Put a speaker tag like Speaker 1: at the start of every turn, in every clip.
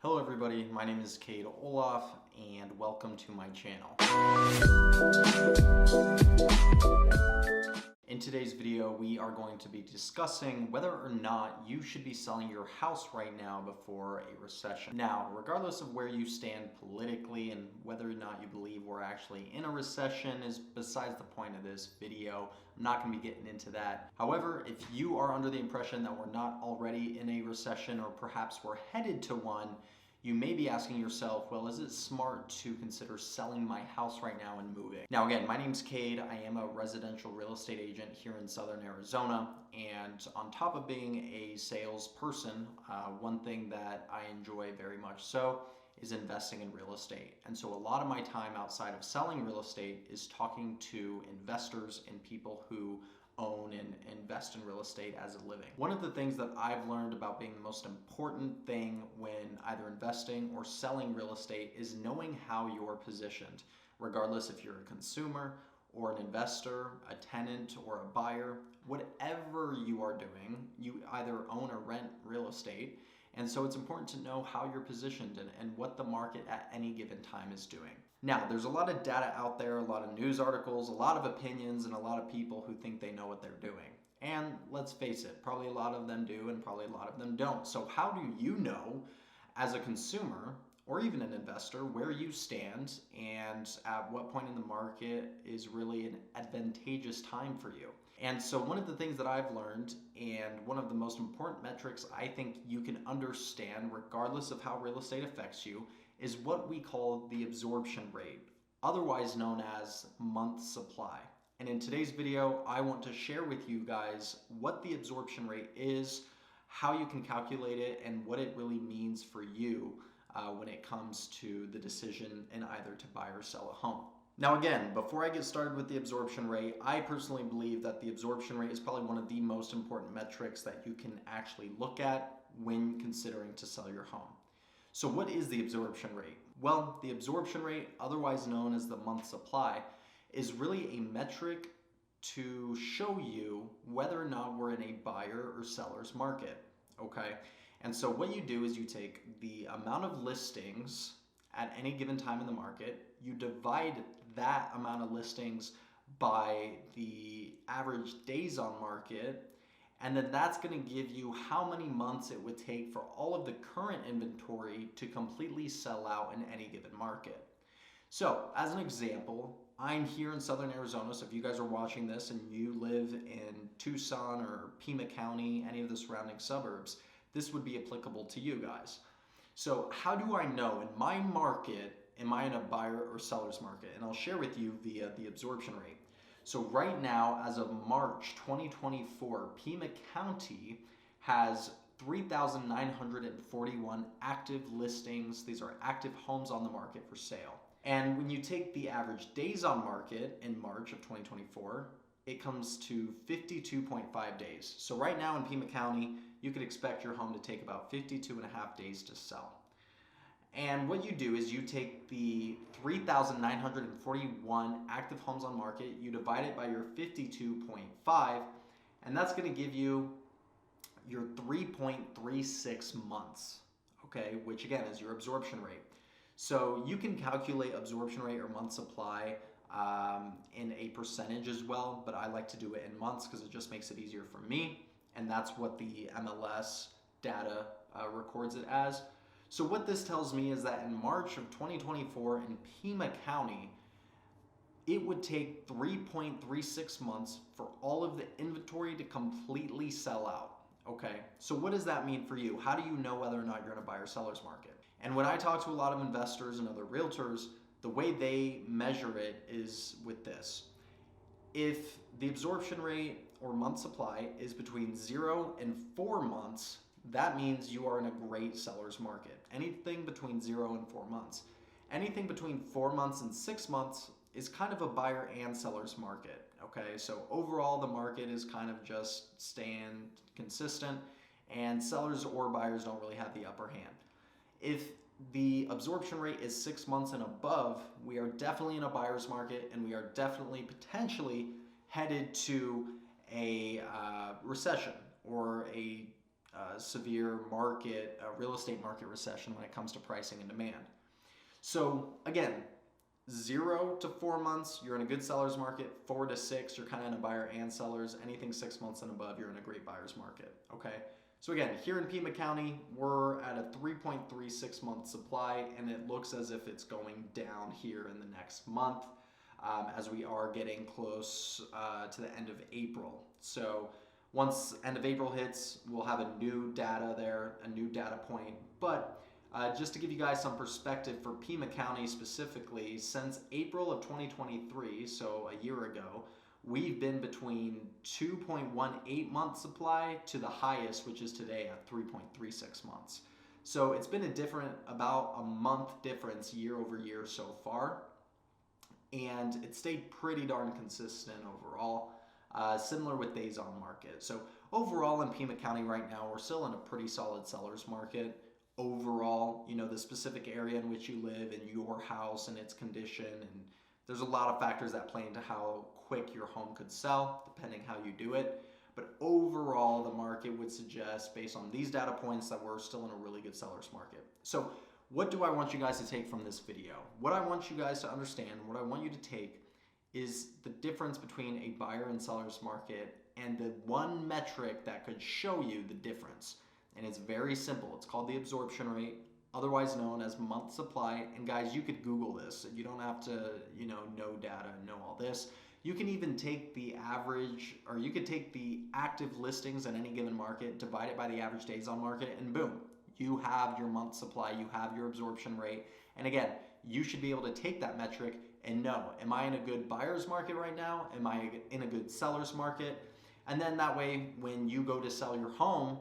Speaker 1: Hello everybody, my name is Cade Olaf and welcome to my channel. In today's video, we are going to be discussing whether or not you should be selling your house right now before a recession. Now, regardless of where you stand politically and whether or not you believe we're actually in a recession is besides the point of this video. I'm not going to be getting into that. However, if you are under the impression that we're not already in a recession or perhaps we're headed to one, you may be asking yourself, well, is it smart to consider selling my house right now and moving? Now again, my name's Cade. I am a residential real estate agent here in Southern Arizona. And on top of being a salesperson, one thing that I enjoy very much so is investing in real estate. And so a lot of my time outside of selling real estate is talking to investors and people who own and invest in real estate as a living. One of the things that I've learned about being the most important thing when either investing or selling real estate is knowing how you're positioned, regardless if you're a consumer or an investor, a tenant or a buyer, whatever you are doing, you either own or rent real estate. And so it's important to know how you're positioned and what the market at any given time is doing. Now, there's a lot of data out there, a lot of news articles, a lot of opinions, and a lot of people who think they know what they're doing. And let's face it, probably a lot of them do and probably a lot of them don't. So how do you know as a consumer or even an investor where you stand and at what point in the market is really an advantageous time for you? And so one of the things that I've learned, and one of the most important metrics I think you can understand regardless of how real estate affects you, is what we call the absorption rate, otherwise known as month supply. And in today's video, I want to share with you guys what the absorption rate is, how you can calculate it, and what it really means for you when it comes to the decision in either to buy or sell a home. Now again, before I get started with the absorption rate, I personally believe that the absorption rate is probably one of the most important metrics that you can actually look at when considering to sell your home. So what is the absorption rate? Well, the absorption rate, otherwise known as the month supply, is really a metric to show you whether or not we're in a buyer or seller's market, okay? And so what you do is you take the amount of listings at any given time in the market, you divide that amount of listings by the average days on market, and then that's going to give you how many months it would take for all of the current inventory to completely sell out in any given market. So as an example, I'm here in Southern Arizona, so if you guys are watching this and you live in Tucson or Pima County, any of the surrounding suburbs, this would be applicable to you guys. So how do I know in my market, am I in a buyer or seller's market? And I'll share with you via the absorption rate. So right now, as of March 2024, Pima County has 3,941 active listings. These are active homes on the market for sale. And when you take the average days on market in March of 2024, it comes to 52.5 days. So right now in Pima County, you could expect your home to take about 52.5 days to sell. And what you do is you take the 3,941 active homes on market, you divide it by your 52.5, and that's going to give you your 3.36 months, okay, which again is your absorption rate. So you can calculate absorption rate or month supply in a percentage as well, but I like to do it in months because it just makes it easier for me, and that's what the MLS data records it as. So what this tells me is that in March of 2024 in Pima County, it would take 3.36 months for all of the inventory to completely sell out, okay? So what does that mean for you? How do you know whether or not you're in a buyer seller's market? And when I talk to a lot of investors and other realtors, the way they measure it is with this. If the absorption rate or month supply is between 0 and 4 months, that means you are in a great seller's market. Anything between 0 and 4 months. Anything between 4 months and 6 months is kind of a buyer and seller's market, okay? So overall, the market is kind of just staying consistent, and sellers or buyers don't really have the upper hand. If the absorption rate is 6 months and above, we are definitely in a buyer's market, and we are definitely potentially headed to a recession or a severe market, real estate market recession when it comes to pricing and demand. So again, 0 to 4 months, you're in a good seller's market. 4 to 6, you're kind of in a buyer and sellers. Anything 6 months and above, you're in a great buyer's market, okay? So again, here in Pima County, we're at a 3.36 month supply, and it looks as if it's going down here in the next month as we are getting close to the end of April. So once end of April hits, we'll have a new data there, a new data point. But just to give you guys some perspective for Pima County specifically, since April of 2023, so a year ago, we've been between 2.18 month supply to the highest, which is today at 3.36 months. So it's been about a month difference year over year so far. And it stayed pretty darn consistent overall, similar with days on market. So overall in Pima County right now, we're still in a pretty solid seller's market. Overall, you know, the specific area in which you live and your house and its condition, and there's a lot of factors that play into how quick your home could sell, depending how you do it. But overall, the market would suggest, based on these data points, that we're still in a really good seller's market. So what do I want you guys to take from this video? What I want you guys to understand, what I want you to take is the difference between a buyer and seller's market and the one metric that could show you the difference. And it's very simple. It's called the absorption rate, otherwise known as month supply. And guys, you could Google this. You don't have to, know data and know all this. You can even take the average, or you could take the active listings in any given market, divide it by the average days on market, and boom, you have your month supply, you have your absorption rate. And again, you should be able to take that metric and know, am I in a good buyer's market right now? Am I in a good seller's market? And then that way, when you go to sell your home,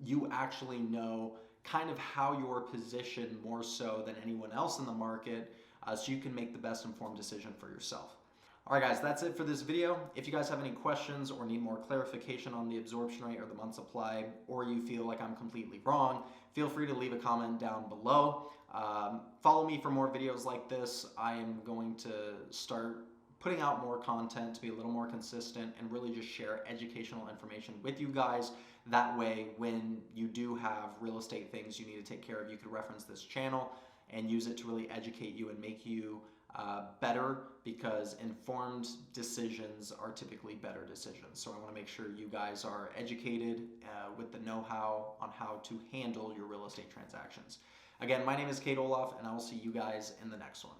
Speaker 1: you actually know kind of how you're positioned more so than anyone else in the market, so you can make the best informed decision for yourself. All right, guys, that's it for this video. If you guys have any questions or need more clarification on the absorption rate or the month supply, or you feel like I'm completely wrong, feel free to leave a comment down below. Follow me for more videos like this. I am going to start putting out more content to be a little more consistent and really just share educational information with you guys. That way, when you do have real estate things you need to take care of, you can reference this channel and use it to really educate you and make you better, because informed decisions are typically better decisions. So I want to make sure you guys are educated with the know-how on how to handle your real estate transactions. Again, my name is Kate Olaf, and I will see you guys in the next one.